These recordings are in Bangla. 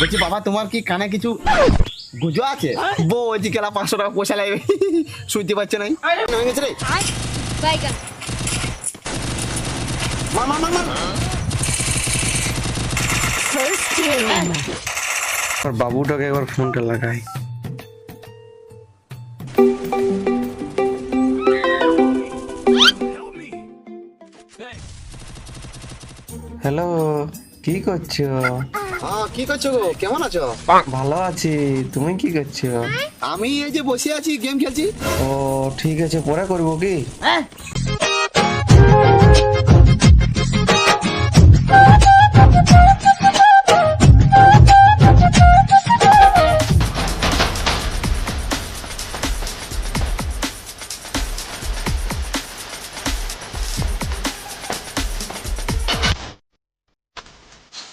বলছি বাবা তোমার কি কানে কিছু গুজো আছে? বউ ওই কেলা 500 টাকা পয়সা লাগবে, শুনতে পাচ্ছে নাই। হয়ে গেছে রে, বাইগান মার মার মার মার। আর বাবুটাকে একবার ফোনটা লাগাই। হ্যালো, কি করছো? হ্যাঁ কি করছো গো, কেমন আছো? ভালো আছি, তুমি কি করছো? আমি এই যে বসে আছি, গেম খেলছি। ও ঠিক আছে, পরে করবো কি?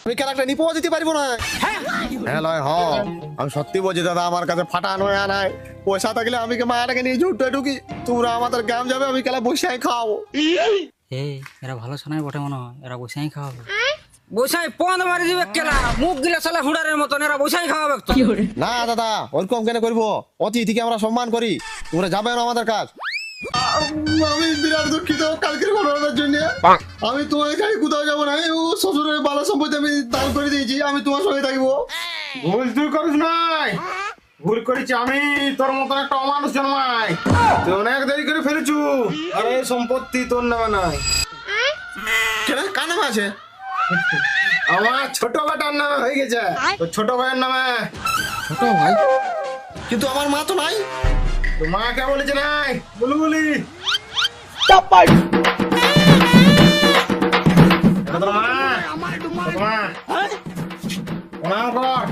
আমি ক্যারেক্টার নিপো দিতে পারবো না। হ্যাঁ লয় হ, আমি সত্যি বলছি দাদা, আমার কাছে ফাটানো নাই পয়সা থাকলে আমি মায়াটাকে নিয়ে ঝুটে ঢুকি, তোমরা আমাদের গ্রাম যাবে, আমি খেলা বসে খাওয়াবো। এই এরা ভালো শোনায় বটে মনে হয়, এরা বসাই খাওয়াবে। বসাই পন মারি দিবে কেলা, মুখ গিলা সালা হুড়ারের মতন, এরা বসাই খাওয়াবে তো। না দাদা, ওরকম কেন করবো? অতিথিকে আমরা সম্মান করি, তোমরা যাবে না আমাদের কাজ। আমি বিরাট দুঃখিত কালকের ঘটনার জন্য। আমি তোমার এখানে কোথাও যাবো না, ও শ্বশুরের বালা সম্পত্তি আমি দান করে দিয়েছি, আমি তোমার সঙ্গে থাকবো। ভুল তুই করিস নাই, ভুল করেছি আমি, তোর মতন একটা অমানুষ জন্মাই, তুই অনেক দেরি করে ফেলেছু। আরে এই সম্পত্তি তোর নামে নাই, কেন কার নামে আছে? আমার ছোট বেটার নামে হয়ে গেছে, তোর ছোট ভাইয়ের নামে। ছোট ভাই? কিন্তু আমার মা তো নাই। তোর মা কে বলেছে নাই? বলি বলি এটা তোর মা, তোর মা প্রণাম কর।